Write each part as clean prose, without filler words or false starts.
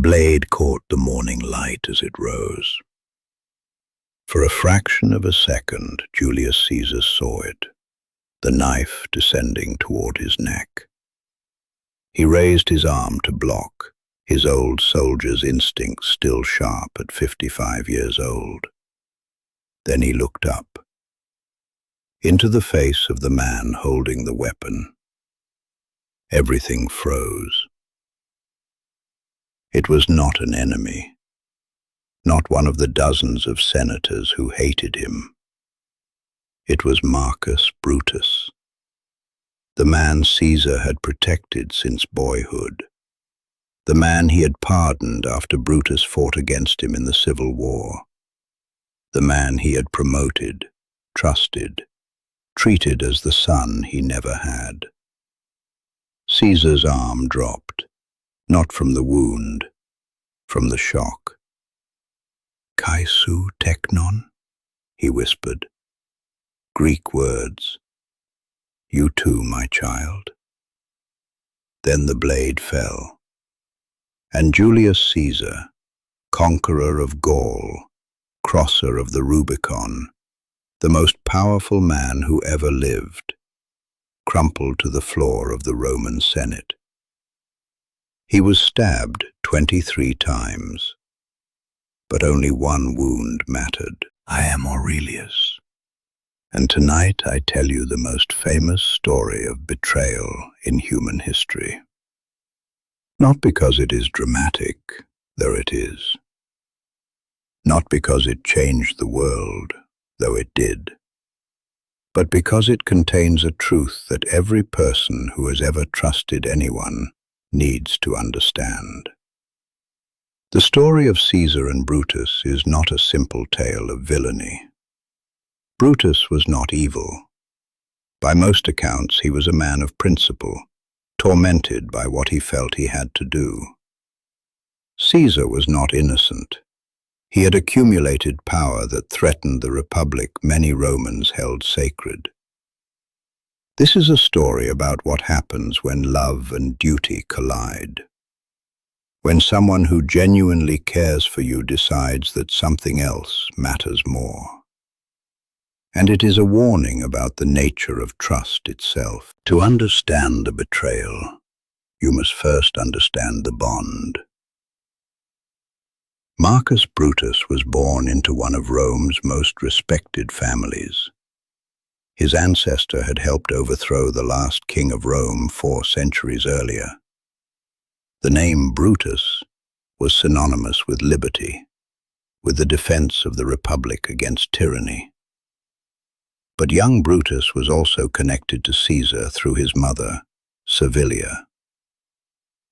blade caught the morning light as it rose. For a fraction of a second, Julius Caesar saw it, the knife descending toward his neck. He raised his arm to block, his old soldier's instincts still sharp at 55 years old. Then he looked up, into the face of the man holding the weapon. Everything froze. It was not an enemy, not one of the dozens of senators who hated him. It was Marcus Brutus, the man Caesar had protected since boyhood, the man he had pardoned after Brutus fought against him in the Civil War, the man he had promoted, trusted, treated as the son he never had. Caesar's arm dropped, not from the wound, from the shock. "Kaisou teknon," he whispered. Greek words. "You too, my child." Then the blade fell, and Julius Caesar, conqueror of Gaul, crosser of the Rubicon, the most powerful man who ever lived, crumpled to the floor of the Roman Senate. He was stabbed 23 times, but only one wound mattered. "I am Aurelius, and tonight I tell you the most famous story of betrayal in human history. Not because it is dramatic, though it is. Not because it changed the world, though it did. But because it contains a truth that every person who has ever trusted anyone needs to understand. The story of Caesar and Brutus is not a simple tale of villainy. Brutus was not evil. By most accounts, he was a man of principle, tormented by what he felt he had to do. Caesar was not innocent. He had accumulated power that threatened the republic many Romans held sacred. This is a story about what happens when love and duty collide. When someone who genuinely cares for you decides that something else matters more. And it is a warning about the nature of trust itself. To understand the betrayal, you must first understand the bond. Marcus Brutus was born into one of Rome's most respected families. His ancestor had helped overthrow the last king of Rome 4 centuries earlier. The name Brutus was synonymous with liberty, with the defense of the republic against tyranny. But young Brutus was also connected to Caesar through his mother, Servilia.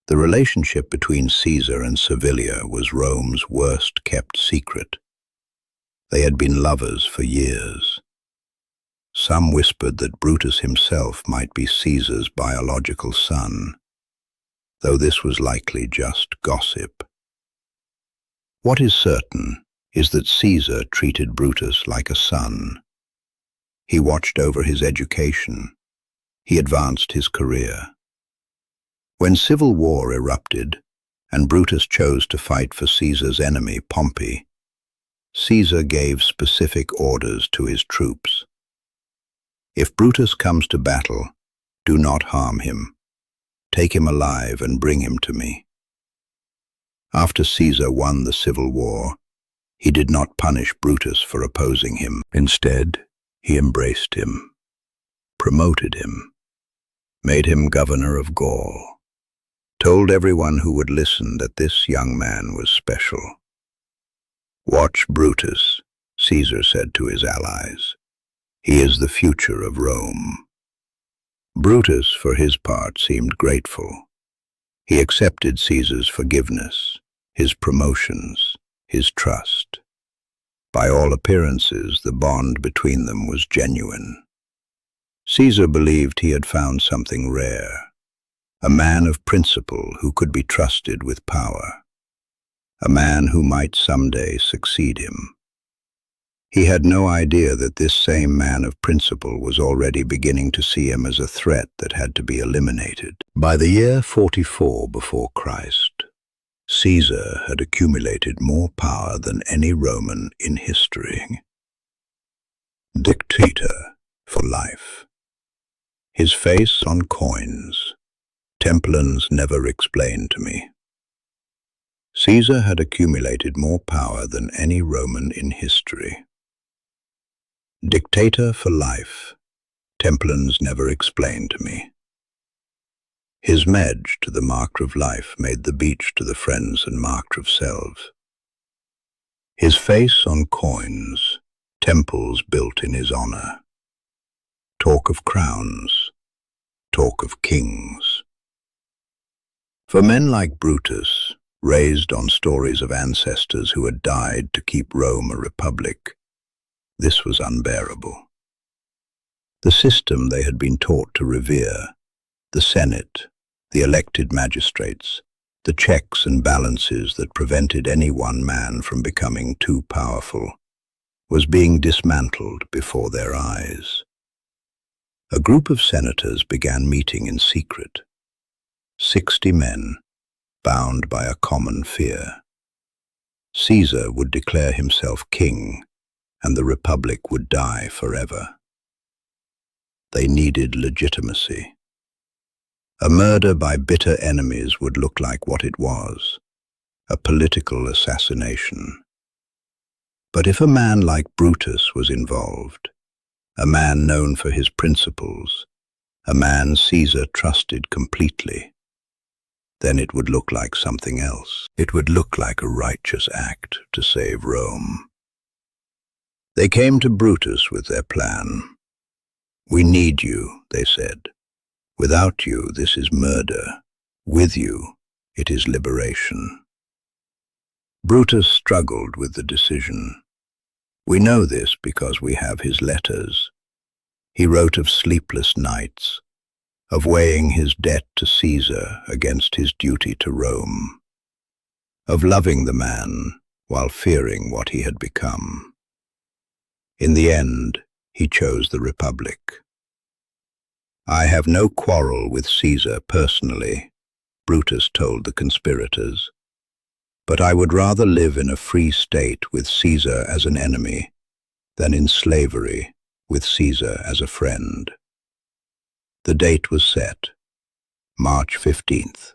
The relationship between Caesar and Servilia was Rome's worst-kept secret. They had been lovers for years. Some whispered that Brutus himself might be Caesar's biological son, though this was likely just gossip. What is certain is that Caesar treated Brutus like a son. He watched over his education. He advanced his career. When civil war erupted, and Brutus chose to fight for Caesar's enemy, Pompey, Caesar gave specific orders to his troops. "If Brutus comes to battle, do not harm him. Take him alive and bring him to me." After Caesar won the civil war, he did not punish Brutus for opposing him. Instead, he embraced him, promoted him, made him governor of Gaul, told everyone who would listen that this young man was special. "Watch Brutus," Caesar said to his allies. "He is the future of Rome." Brutus, for his part, seemed grateful. He accepted Caesar's forgiveness, his promotions, his trust. By all appearances, the bond between them was genuine. Caesar believed he had found something rare, a man of principle who could be trusted with power, a man who might someday succeed him. He had no idea that this same man of principle was already beginning to see him as a threat that had to be eliminated. By the year 44 before Christ, Caesar had accumulated more power than any Roman in history. Dictator for life. His face on coins. Templars never explained to me. Caesar had accumulated more power than any Roman in history. Dictator for life. Templars never explained to me. His medge to the marker of life made the beach to the friends and marker of selves. His face on coins, temples built in his honor. Talk of crowns, talk of kings. For men like Brutus, raised on stories of ancestors who had died to keep Rome a republic, this was unbearable. The system they had been taught to revere, the Senate, the elected magistrates, the checks and balances that prevented any one man from becoming too powerful, was being dismantled before their eyes. A group of senators began meeting in secret. 60 men, bound by a common fear. Caesar would declare himself king, and the republic would die forever. They needed legitimacy. A murder by bitter enemies would look like what it was, a political assassination. But if a man like Brutus was involved, a man known for his principles, a man Caesar trusted completely, then it would look like something else. It would look like a righteous act to save Rome. They came to Brutus with their plan. "We need you," they said. "Without you, this is murder. With you, it is liberation." Brutus struggled with the decision. We know this because we have his letters. He wrote of sleepless nights, of weighing his debt to Caesar against his duty to Rome, of loving the man while fearing what he had become. In the end, he chose the Republic. "I have no quarrel with Caesar personally," Brutus told the conspirators, "but I would rather live in a free state with Caesar as an enemy than in slavery with Caesar as a friend." The date was set, March 15th,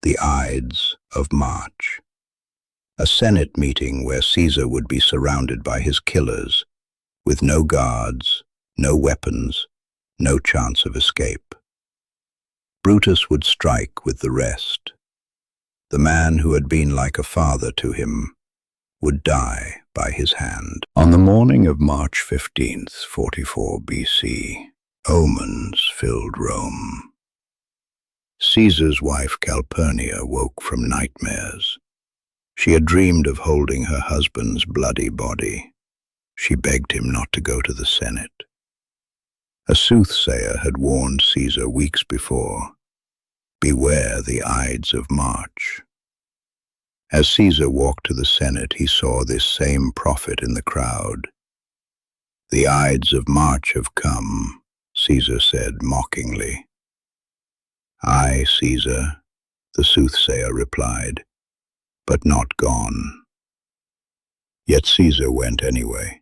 the Ides of March, a Senate meeting where Caesar would be surrounded by his killers, with no guards, no weapons, no chance of escape. Brutus would strike with the rest. The man who had been like a father to him would die by his hand. On the morning of March 15th, 44 BC, omens filled Rome. Caesar's wife Calpurnia woke from nightmares. She had dreamed of holding her husband's bloody body. She begged him not to go to the Senate. A soothsayer had warned Caesar weeks before, "Beware the Ides of March." As Caesar walked to the Senate, he saw this same prophet in the crowd. "The Ides of March have come," Caesar said mockingly. "Aye, Caesar," the soothsayer replied, "but not gone." Yet Caesar went anyway.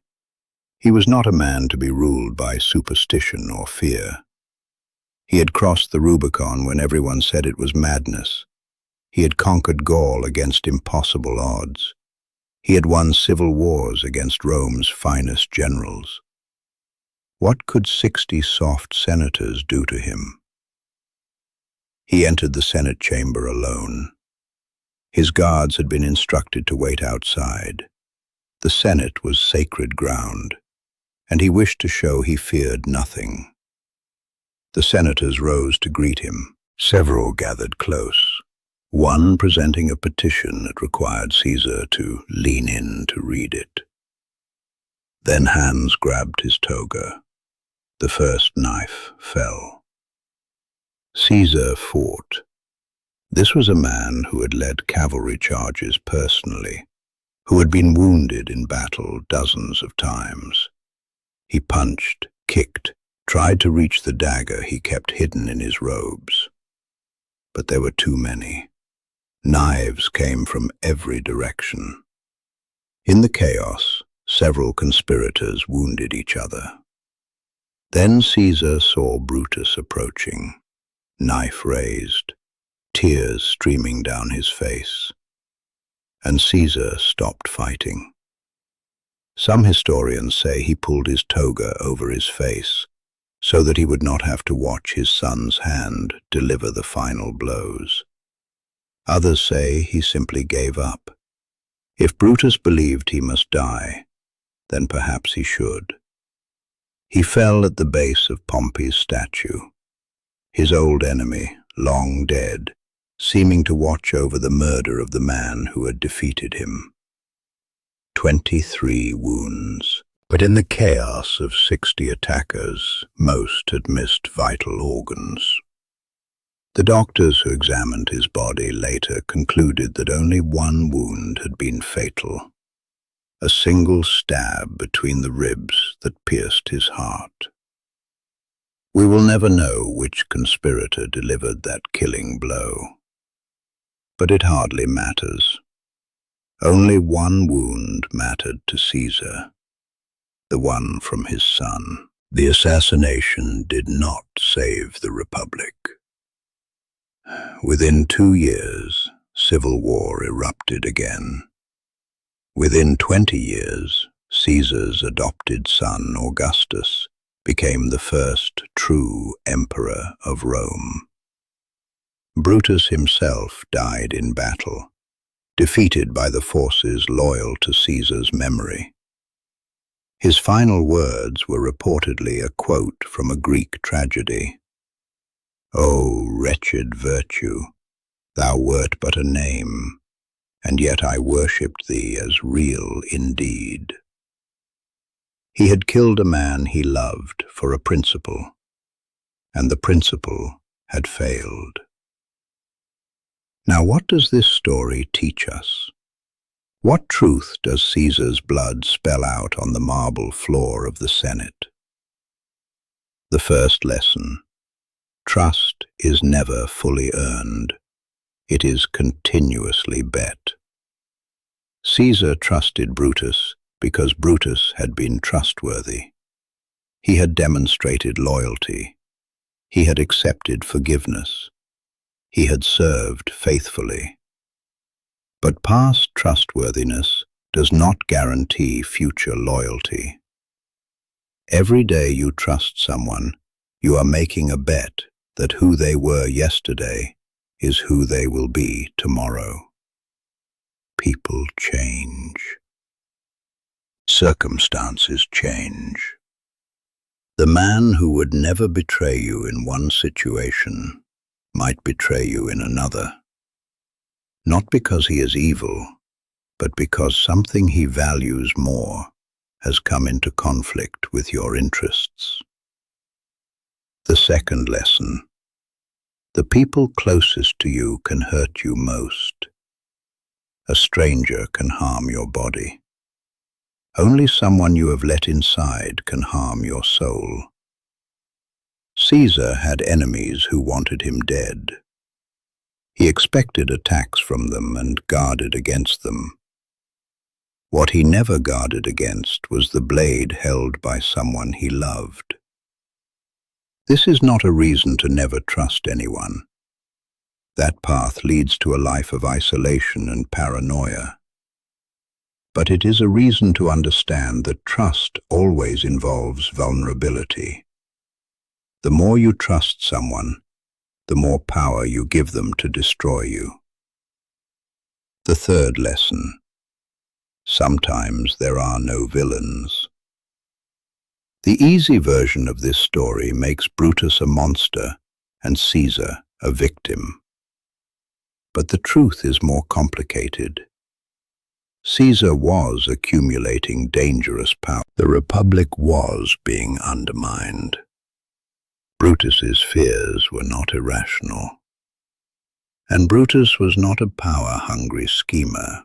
He was not a man to be ruled by superstition or fear. He had crossed the Rubicon when everyone said it was madness. He had conquered Gaul against impossible odds. He had won civil wars against Rome's finest generals. What could 60 soft senators do to him? He entered the Senate chamber alone. His guards had been instructed to wait outside. The Senate was sacred ground, and he wished to show he feared nothing. The senators rose to greet him. Several gathered close, one presenting a petition that required Caesar to lean in to read it. Then hands grabbed his toga. The first knife fell. Caesar fought. This was a man who had led cavalry charges personally, who had been wounded in battle dozens of times. He punched, kicked, tried to reach the dagger he kept hidden in his robes. But there were too many. Knives came from every direction. In the chaos, several conspirators wounded each other. Then Caesar saw Brutus approaching, knife raised, tears streaming down his face, and Caesar stopped fighting. Some historians say he pulled his toga over his face so that he would not have to watch his son's hand deliver the final blows. Others say he simply gave up. If Brutus believed he must die, then perhaps he should. He fell at the base of Pompey's statue, his old enemy, long dead, seeming to watch over the murder of the man who had defeated him. 23 wounds. But in the chaos of 60 attackers, most had missed vital organs. The doctors who examined his body later concluded that only one wound had been fatal, a single stab between the ribs that pierced his heart. We will never know which conspirator delivered that killing blow, but it hardly matters. Only one wound mattered to Caesar, the one from his son. The assassination did not save the Republic. Within 2 years, civil war erupted again. Within 20 years, Caesar's adopted son, Augustus, became the first true emperor of Rome. Brutus himself died in battle, defeated by the forces loyal to Caesar's memory. His final words were reportedly a quote from a Greek tragedy. "O wretched virtue, thou wert but a name, and yet I worshipped thee as real indeed." He had killed a man he loved for a principle, and the principle had failed. Now, what does this story teach us? What truth does Caesar's blood spell out on the marble floor of the Senate? The first lesson: trust is never fully earned. It is continuously bet. Caesar trusted Brutus because Brutus had been trustworthy. He had demonstrated loyalty. He had accepted forgiveness. He had served faithfully. But past trustworthiness does not guarantee future loyalty. Every day you trust someone, you are making a bet that who they were yesterday is who they will be tomorrow. People change. Circumstances change. The man who would never betray you in one situation might betray you in another. Not because he is evil, but because something he values more has come into conflict with your interests. The second lesson: the people closest to you can hurt you most. A stranger can harm your body. Only someone you have let inside can harm your soul. Caesar had enemies who wanted him dead. He expected attacks from them and guarded against them. What he never guarded against was the blade held by someone he loved. This is not a reason to never trust anyone. That path leads to a life of isolation and paranoia. But it is a reason to understand that trust always involves vulnerability. The more you trust someone, the more power you give them to destroy you. The third lesson: sometimes there are no villains. The easy version of this story makes Brutus a monster and Caesar a victim. But the truth is more complicated. Caesar was accumulating dangerous power. The Republic was being undermined. Brutus's fears were not irrational. And Brutus was not a power-hungry schemer.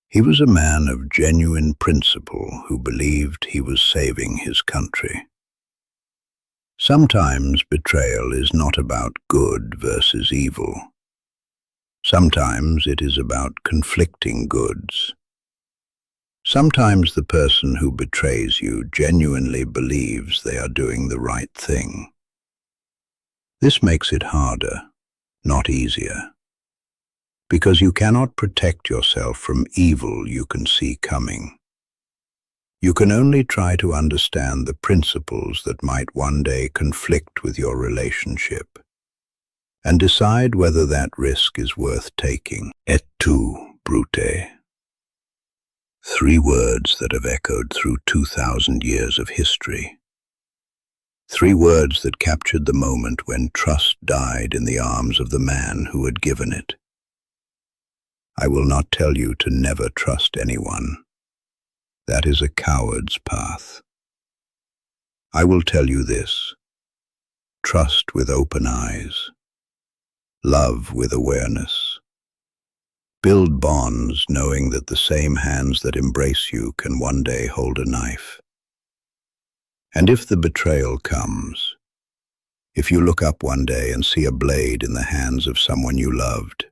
He was a man of genuine principle who believed he was saving his country. Sometimes betrayal is not about good versus evil. Sometimes it is about conflicting goods. Sometimes the person who betrays you genuinely believes they are doing the right thing. This makes it harder, not easier, because you cannot protect yourself from evil you can see coming. You can only try to understand the principles that might one day conflict with your relationship and decide whether that risk is worth taking. Et tu, Brute. 3 words that have echoed through 2,000 years of history. 3 words that captured the moment when trust died in the arms of the man who had given it. I will not tell you to never trust anyone. That is a coward's path. I will tell you this: trust with open eyes. Love with awareness. Build bonds knowing that the same hands that embrace you can one day hold a knife. And if the betrayal comes, if you look up one day and see a blade in the hands of someone you loved,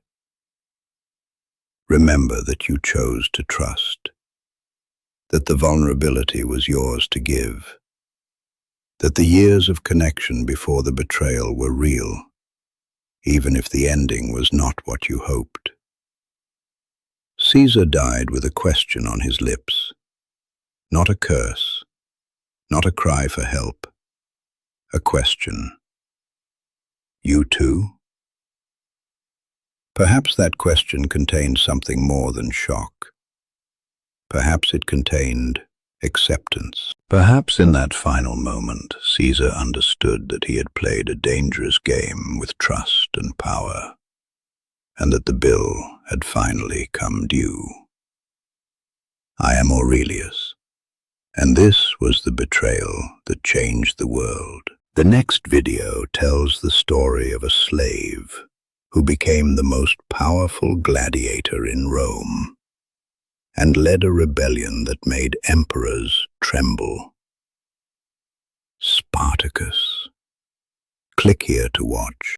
remember that you chose to trust, that the vulnerability was yours to give, that the years of connection before the betrayal were real, even if the ending was not what you hoped. Caesar died with a question on his lips, not a curse, not a cry for help, a question. You too? Perhaps that question contained something more than shock. Perhaps it contained acceptance. Perhaps in that final moment, Caesar understood that he had played a dangerous game with trust and power, and that the bill had finally come due. I am Aurelius, and this was the betrayal that changed the world. The next video tells the story of a slave who became the most powerful gladiator in Rome and led a rebellion that made emperors tremble. Spartacus. Click here to watch.